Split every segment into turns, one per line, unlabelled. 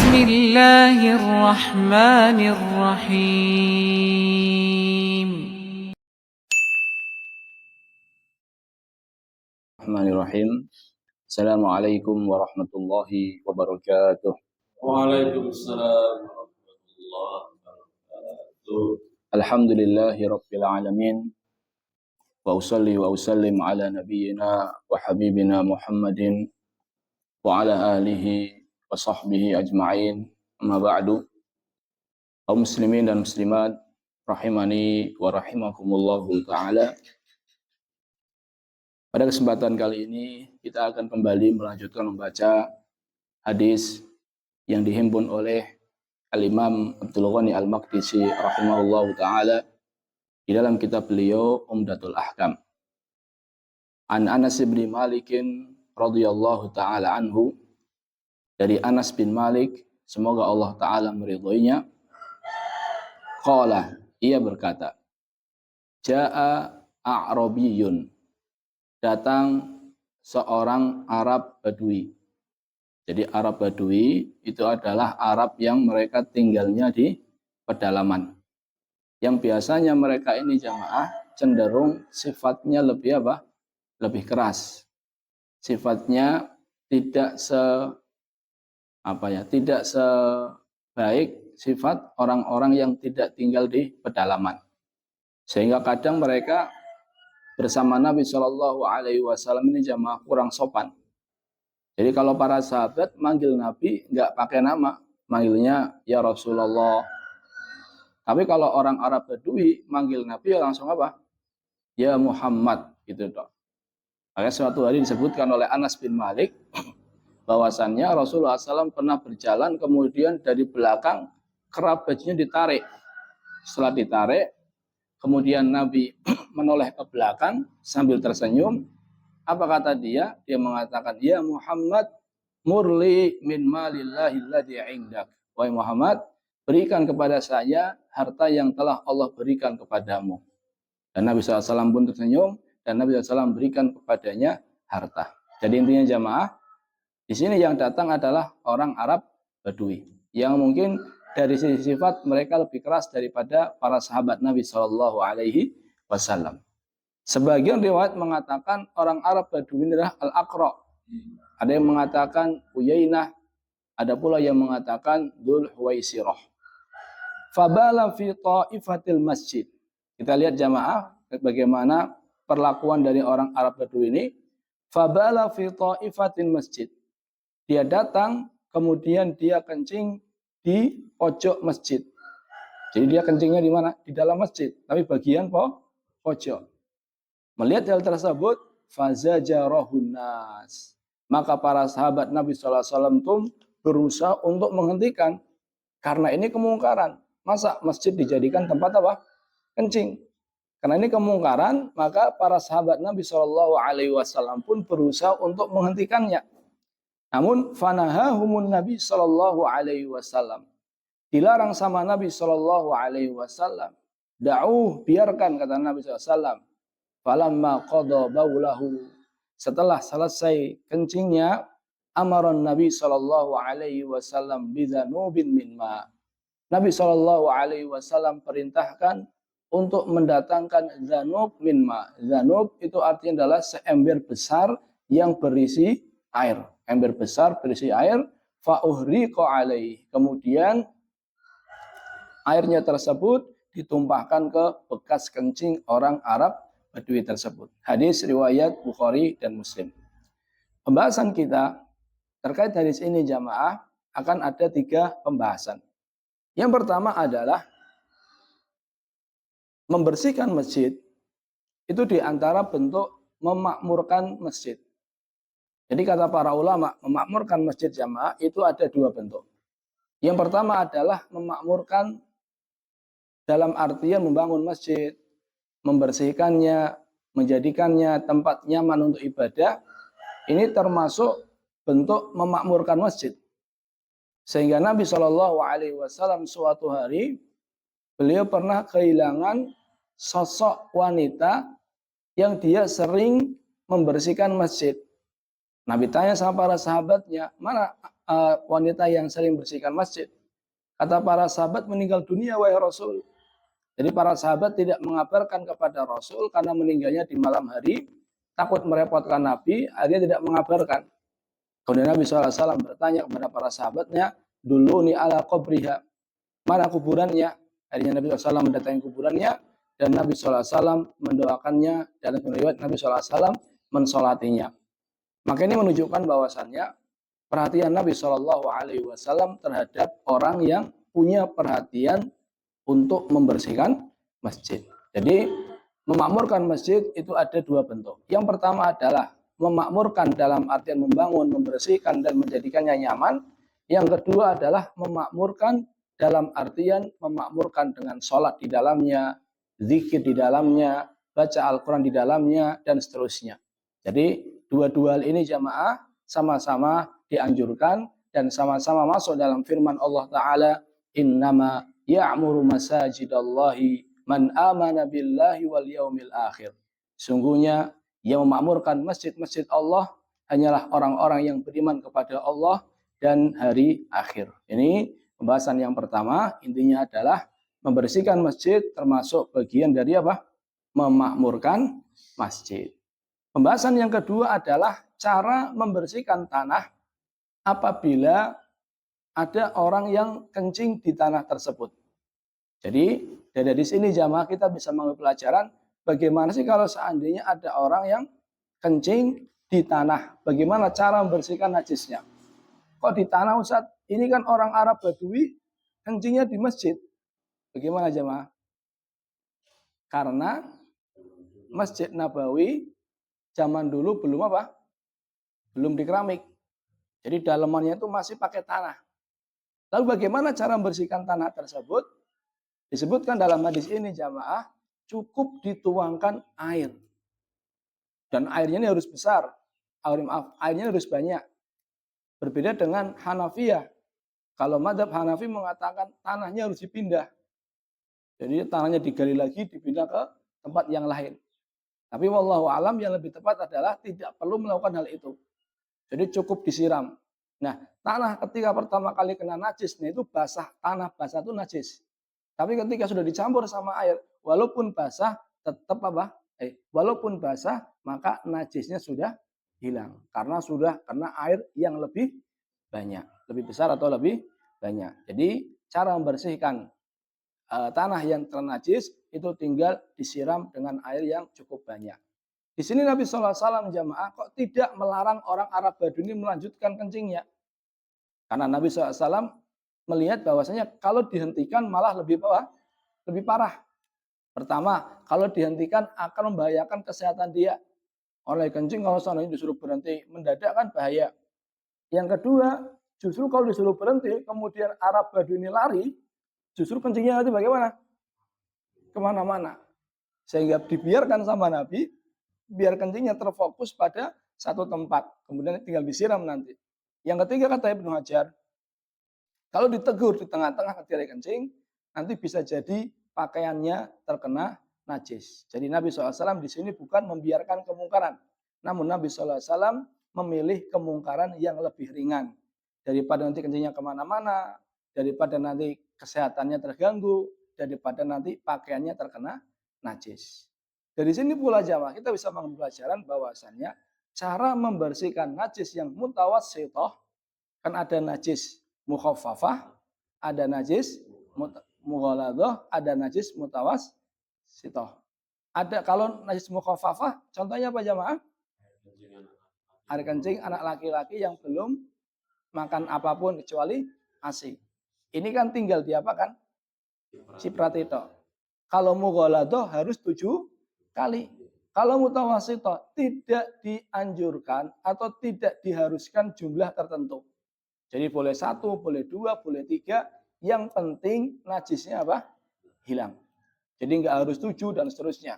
Bismillahirrahmanirrahim.
Bismillahirrahmanirrahim. Assalamualaikum warahmatullahi wabarakatuh.
Waalaikumsalam warahmatullahi wabarakatuh.
Alhamdulillahi rabbil alamin. Wa usalli wa usallim ala nabiyyina wa habibina Muhammadin wa ala alihi wa sahbihi ajma'in. Amma ba'du. Kaum muslimin dan muslimat rahimani wa rahimakumullahu ta'ala. Pada kesempatan kali ini kita akan kembali melanjutkan membaca hadis yang dihimpun oleh Al-Imam Abdul Ghani Al-Maqdisi rahimahullahu ta'ala di dalam kitab beliau Umdatul Ahkam. An Anas bin Malik radhiyallahu ta'ala anhu, dari Anas bin Malik, semoga Allah ta'ala meridhoinya, qala, ia berkata, Ja'a a'rabiyun, datang seorang Arab Badui. Jadi Arab Badui itu adalah Arab yang mereka tinggalnya di pedalaman. Yang biasanya mereka ini jamaah cenderung sifatnya lebih apa? Lebih keras. Sifatnya tidak sebaik sifat orang-orang yang tidak tinggal di pedalaman. Sehingga kadang mereka bersama Nabi Shallallahu Alaihi Wasallam ini jamaah kurang sopan. Jadi kalau para sahabat manggil Nabi nggak pakai nama, manggilnya ya Rasulullah. Tapi kalau orang Arab Badui manggil Nabi ya langsung apa? Ya Muhammad gitu toh. Makanya suatu hari disebutkan oleh Anas bin Malik bahwasannya Rasulullah SAW pernah berjalan, kemudian dari belakang kerap bajunya ditarik. Setelah ditarik, kemudian Nabi menoleh ke belakang sambil tersenyum. Apa kata dia? Dia mengatakan, ya Muhammad, murli min malillahi alladhi indak. Wahai Muhammad, berikan kepada saya harta yang telah Allah berikan kepadamu. Dan Nabi SAW pun tersenyum, dan Nabi SAW berikan kepadanya harta. Jadi intinya jamaah, di sini yang datang adalah orang Arab Badui, yang mungkin dari sisi sifat mereka lebih keras daripada para sahabat Nabi Shallallahu Alaihi Wasallam. Sebagian riwayat mengatakan orang Arab Badui adalah Al-Aqra. Ada yang mengatakan Uyainah, ada pula yang mengatakan Dzul Huwaisirah. Fabala fi ta'ifatil masjid. Kita lihat jamaah bagaimana perlakuan dari orang Arab Badui ini. Fabala fi ta'ifatil masjid. Dia datang, kemudian dia kencing di pojok masjid. Jadi dia kencingnya di mana? Di dalam masjid, tapi bagian pojok. Melihat hal tersebut, fazajarahun nas. Maka para sahabat Nabi SAW itu berusaha untuk menghentikan. Karena ini kemungkaran. Masa masjid dijadikan tempat apa? Kencing. Karena ini kemungkaran, maka para sahabat Nabi SAW pun berusaha untuk menghentikannya. Namun fanahahumun Nabi SAW. Dilarang sama Nabi SAW. Da'uh, biarkan, kata Nabi SAW. Falamma qada baulahu, setelah selesai kencingnya, amaran Nabi SAW bidzanubin min ma. Nabi SAW perintahkan untuk mendatangkan zanub min ma. Zanub itu artinya adalah seember besar yang berisi air. Ember besar berisi air, fa'uhriqa alaih. Kemudian airnya tersebut ditumpahkan ke bekas kencing orang Arab Badui tersebut. Hadis riwayat Bukhari dan Muslim. Pembahasan kita terkait hadis ini jamaah akan ada 3 pembahasan. Yang pertama adalah membersihkan masjid itu diantara bentuk memakmurkan masjid. Jadi kata para ulama, memakmurkan masjid jamaah itu ada 2 bentuk. Yang pertama adalah memakmurkan dalam artian membangun masjid, membersihkannya, menjadikannya tempat nyaman untuk ibadah. Ini termasuk bentuk memakmurkan masjid. Sehingga Nabi SAW suatu hari, beliau pernah kehilangan sosok wanita yang dia sering membersihkan masjid. Nabi tanya sama para sahabatnya, mana wanita yang sering bersihkan masjid. Kata para sahabat, meninggal dunia wahai Rasul. Jadi para sahabat tidak mengabarkan kepada Rasul karena meninggalnya di malam hari, takut merepotkan Nabi, akhirnya tidak mengabarkan. Kemudian Nabi SAW bertanya kepada para sahabatnya, dulu ni ala qabriha, mana kuburannya? Akhirnya Nabi SAW mendatangi kuburannya, dan Nabi SAW mendoakannya, dan riwayat Nabi SAW mensolatinya. Maka ini menunjukkan bahwasannya perhatian Nabi SAW terhadap orang yang punya perhatian untuk membersihkan masjid. Jadi memakmurkan masjid itu ada dua bentuk. Yang pertama adalah memakmurkan dalam artian membangun, membersihkan dan menjadikannya nyaman. Yang kedua adalah memakmurkan dalam artian memakmurkan dengan sholat di dalamnya, zikir di dalamnya, baca Al-Quran di dalamnya, dan seterusnya. Jadi dua-dua hal ini jamaah sama-sama dianjurkan dan sama-sama masuk dalam firman Allah Ta'ala, innama ya'muru masajidallahi man amana billahi wal yaumil akhir. Sungguhnya yang memakmurkan masjid-masjid Allah hanyalah orang-orang yang beriman kepada Allah dan hari akhir. Ini pembahasan yang pertama, intinya adalah membersihkan masjid termasuk bagian dari apa? Memakmurkan masjid. Pembahasan yang kedua adalah cara membersihkan tanah apabila ada orang yang kencing di tanah tersebut. Jadi dari sini jamaah kita bisa mengambil pelajaran bagaimana sih kalau seandainya ada orang yang kencing di tanah, bagaimana cara membersihkan najisnya. Kok di tanah Ustaz? Ini kan orang Arab Badui kencingnya di masjid. Bagaimana jamaah? Karena Masjid Nabawi zaman dulu belum apa? Belum dikeramik. Jadi dalamannya itu masih pakai tanah. Lalu bagaimana cara membersihkan tanah tersebut? Disebutkan dalam hadis ini jamaah, cukup dituangkan air. Dan airnya ini harus besar. Airnya harus banyak. Berbeda dengan Hanafiyah. Kalau madhab Hanafi mengatakan tanahnya harus dipindah. Jadi tanahnya digali lagi, dipindah ke tempat yang lain. Tapi wallahu alam yang lebih tepat adalah tidak perlu melakukan hal itu. Jadi cukup disiram. Nah, tanah ketika pertama kali kena najis, nah itu basah, tanah basah itu najis. Tapi ketika sudah dicampur sama air, walaupun basah tetap apa? Walaupun basah, maka najisnya sudah hilang karena sudah kena air yang lebih banyak, lebih besar atau lebih banyak. Jadi cara membersihkan tanah yang ternajis itu tinggal disiram dengan air yang cukup banyak. Di sini Nabi SAW jamaah kok tidak melarang orang Arab Badui melanjutkan kencingnya. Karena Nabi SAW melihat bahwasanya kalau dihentikan malah lebih parah. Pertama, kalau dihentikan akan membahayakan kesehatan dia. Oleh kencing kalau seandainya disuruh berhenti mendadak kan bahaya. Yang kedua, justru kalau disuruh berhenti kemudian Arab Badui lari, justru kencingnya nanti bagaimana? Kemana-mana. Sehingga dibiarkan sama Nabi, biar kencingnya terfokus pada satu tempat. Kemudian tinggal disiram nanti. Yang ketiga kata Ibnu Hajar, kalau ditegur di tengah-tengah ketika kencing, nanti bisa jadi pakaiannya terkena najis. Jadi Nabi SAW di sini bukan membiarkan kemungkaran. Namun Nabi SAW memilih kemungkaran yang lebih ringan. Daripada nanti kencingnya kemana-mana, daripada nanti kesehatannya terganggu, daripada nanti pakaiannya terkena najis. Dari sini pula jamaah kita bisa mengambil pelajaran bahwasannya cara membersihkan najis yang mutawassithah, kan ada najis mukhaffafah, ada najis mughaladah, ada najis mutawassithah. Ada kalau najis mukhaffafah, contohnya apa jamaah? Air kencing anak laki-laki yang belum makan apapun kecuali ASI. Ini kan tinggal diapakan? Ciprat itu. Kalau mughaladah harus 7 kali. Kalau mutawassithah tidak dianjurkan atau tidak diharuskan jumlah tertentu. Jadi boleh 1, boleh 2, boleh 3. Yang penting najisnya apa? Hilang. Jadi nggak harus 7 dan seterusnya.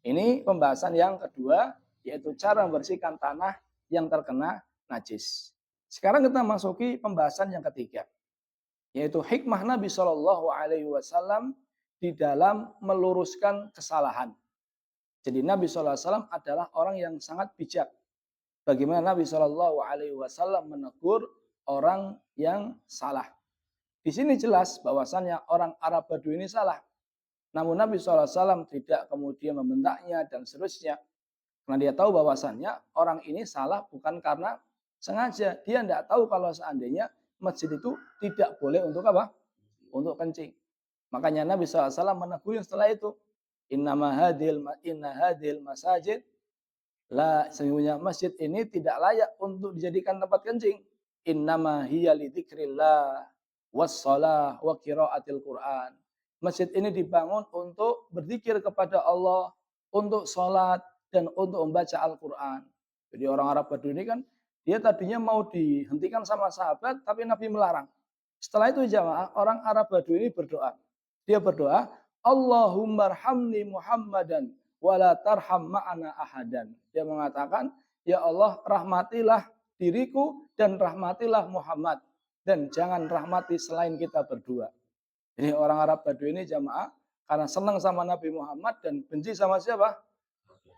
Ini pembahasan yang kedua, yaitu cara membersihkan tanah yang terkena najis. Sekarang kita masuki pembahasan yang ketiga, yaitu hikmah Nabi SAW di dalam meluruskan kesalahan. Jadi Nabi SAW adalah orang yang sangat bijak. Bagaimana Nabi SAW menegur orang yang salah. Di sini jelas bahwasannya orang Arab Badui ini salah. Namun Nabi SAW tidak kemudian membentaknya dan seterusnya. Karena dia tahu bahwasannya orang ini salah bukan karena sengaja. Dia tidak tahu kalau seandainya masjid itu tidak boleh untuk apa? Untuk kencing. Makanya Nabi SAW menegur setelah itu. Inna hadil masajid. La, sesungguhnya masjid ini tidak layak untuk dijadikan tempat kencing. Innama hiya li dzikrillah wassalah wa qiraatil Qur'an. Masjid ini dibangun untuk berzikir kepada Allah, untuk sholat, dan untuk membaca Al-Quran. Jadi orang Arab Badui ini kan, dia tadinya mau dihentikan sama sahabat, tapi Nabi melarang. Setelah itu jamaah, orang Arab Badui ini berdoa. Dia berdoa, Allahumma arhamni Muhammadan, wala tarham ma'ana ahadan. Dia mengatakan, ya Allah rahmatilah diriku dan rahmatilah Muhammad. Dan jangan rahmati selain kita berdua. Jadi orang Arab Badui ini jamaah karena senang sama Nabi Muhammad dan benci sama siapa?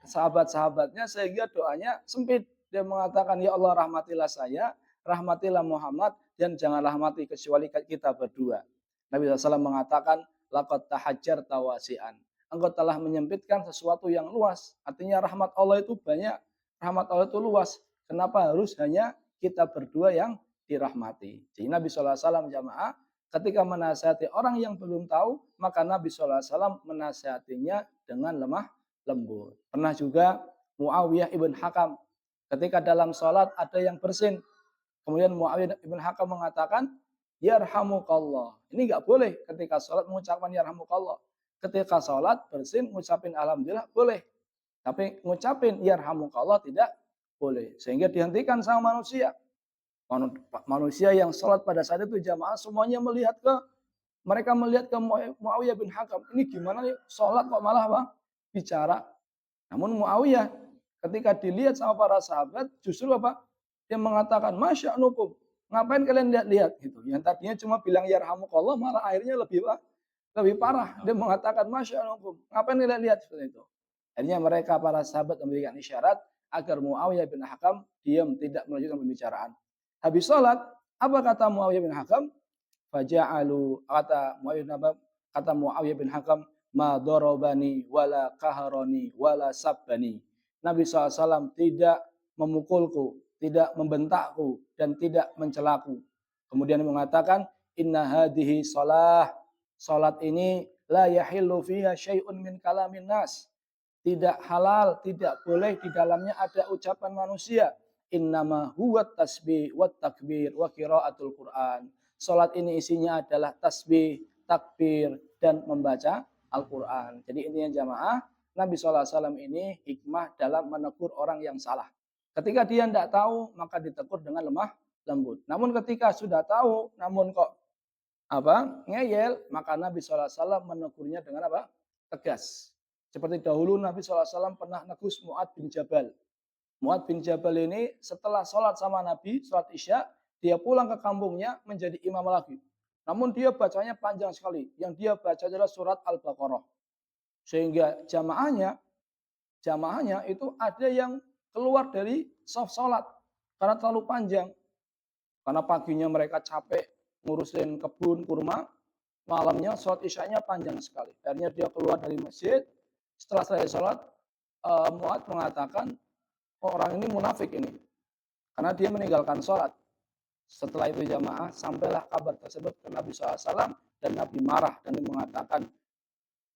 Sahabat-sahabatnya, sehingga doanya sempit. Dia mengatakan, ya Allah rahmatilah saya, rahmatilah Muhammad, dan jangan rahmati kecuali kita berdua. Nabi SAW mengatakan, laqad tahajjarta wasi'an. Engkau telah menyempitkan sesuatu yang luas. Artinya rahmat Allah itu banyak, rahmat Allah itu luas. Kenapa harus hanya kita berdua yang dirahmati? Jadi Nabi SAW jamaah ketika menasihati orang yang belum tahu, maka Nabi SAW menasihatinya dengan lemah lembut. Pernah juga Muawiyah ibn Hakam ketika dalam sholat ada yang bersin. Kemudian Muawiyah ibn Hakam mengatakan, yarhamukallah. Ini nggak boleh ketika sholat mengucapkan yarhamukallah. Ketika sholat bersin mengucapin alhamdulillah boleh. Tapi mengucapin yarhamukallah tidak boleh. Sehingga dihentikan sama manusia. Manusia yang sholat pada saat itu jamaah semuanya mereka melihat ke Muawiyah bin Hakam. Ini gimana nih sholat kok malah apa? Bicara. Namun Muawiyah ketika dilihat sama para sahabat justru apa? Dia mengatakan, Masya nukum. Ngapain kalian lihat-lihat? Gitu. Yang tadinya cuma bilang yarhamukallah malah akhirnya lebih parah. Dia mengatakan Masya nukum. Ngapain kalian lihat? Seperti itu. Akhirnya mereka para sahabat memberikan isyarat agar Muawiyah bin Hakam diam, tidak melanjutkan pembicaraan. Habis sholat, apa kata Muawiyah bin Hakam? Kata Muawiyah bin Hakam, ma dorobani wala kaharoni wala sabbani. Nabi SAW tidak memukulku, tidak membentakku, dan tidak mencelaku. Kemudian mengatakan, inna hadihi sholah. Sholat ini la yahillu fiha syai'un min kalamin nas. Tidak halal, tidak boleh di dalamnya ada ucapan manusia. Innama huwa tasbih wa takbir wa qiraatul Quran. Salat ini isinya adalah tasbih, takbir, dan membaca Al-Quran. Jadi intinya jamaah, Nabi SAW ini hikmah dalam menegur orang yang salah. Ketika dia tidak tahu, maka ditegur dengan lemah lembut. Namun ketika sudah tahu, namun kok ngeyel, maka Nabi SAW menegurnya dengan apa? Tegas. Seperti dahulu Nabi SAW pernah negus Mu'ad bin Jabal. Mu'ad bin Jabal ini setelah sholat sama Nabi, sholat Isya, dia pulang ke kampungnya menjadi imam lagi. Namun dia bacanya panjang sekali. Yang dia baca adalah surat Al-Baqarah. Sehingga jamaahnya itu ada yang keluar dari saf sholat. Karena terlalu panjang. Karena paginya mereka capek ngurusin kebun kurma. Malamnya sholat Isyanya panjang sekali. Akhirnya dia keluar dari masjid. Setelah selesai sholat, Mu'ad mengatakan, orang ini munafik ini. Karena dia meninggalkan sholat. Setelah itu jamaah, sampailah kabar tersebut ke Nabi SAW. Dan Nabi marah dan mengatakan,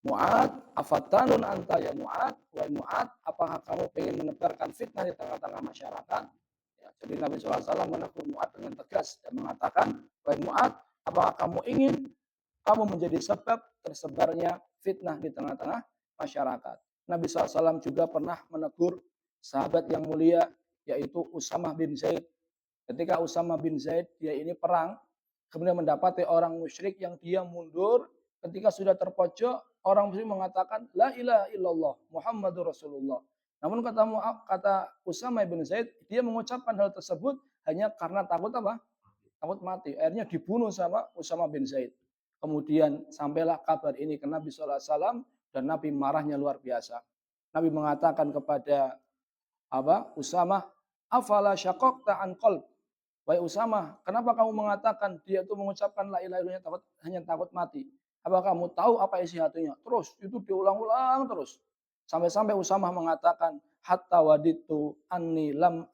Mu'ad, afatanun anta ya Mu'ad. Wahai Mu'ad, apakah kamu ingin menebarkan fitnah di tengah-tengah masyarakat? Ya, jadi Nabi SAW menegur Mu'ad dengan tegas dan mengatakan, wahai Mu'ad, apakah kamu ingin kamu menjadi sebab tersebarnya fitnah di tengah-tengah masyarakat? Nabi SAW juga pernah menegur sahabat yang mulia, yaitu Usamah bin Zaid. Ketika Usamah bin Zaid, dia ini perang, kemudian mendapati orang musyrik yang dia mundur, ketika sudah terpojok, orang musyrik mengatakan, La ilaha illallah, Muhammadur Rasulullah. Namun kata Usamah bin Zaid, dia mengucapkan hal tersebut hanya karena takut apa? Takut mati. Akhirnya dibunuh sama Usamah bin Zaid. Kemudian sampailah kabar ini ke Nabi SAW, dan Nabi marahnya luar biasa. Nabi mengatakan kepada Usamah, afala syaqaqta an qalb. Wahai Usama, kenapa kamu mengatakan dia itu mengucapkan la ilaha illallah hanya takut mati? Apa kamu tahu apa isi hatinya? Terus itu diulang-ulang terus. Sampai-sampai Usama mengatakan, hatta waditu anni lam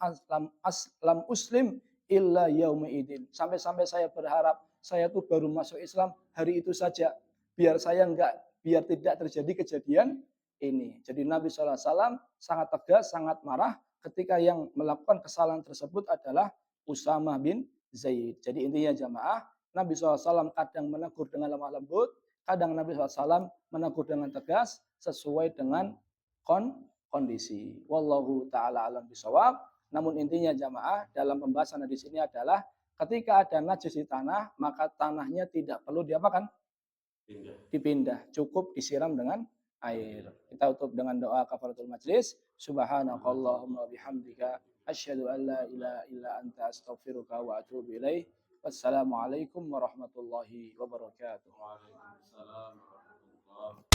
uslim illa yaumi idin. Sampai-sampai saya berharap saya tuh baru masuk Islam hari itu saja. Biar tidak terjadi kejadian ini. Jadi Nabi SAW sangat tegas, sangat marah ketika yang melakukan kesalahan tersebut adalah Usama bin Zaid. Jadi intinya jamaah, Nabi SAW kadang menegur dengan lemah lembut, kadang Nabi SAW menegur dengan tegas sesuai dengan kondisi. Wallahu ta'ala alam bisawab. Namun intinya jamaah dalam pembahasan di sini adalah ketika ada najis di tanah, maka tanahnya tidak perlu diapakan? Dipindah. Cukup disiram dengan air. Kita tutup dengan doa kafaratul majlis. Subhanakallahumma bihamdika asyhadu an la ilaha illa anta astaghfiruka wa atubu ilaih. Wassalamualaikum warahmatullahi wabarakatuh.
Waalaikumsalam warahmatullahi wabarakatuh.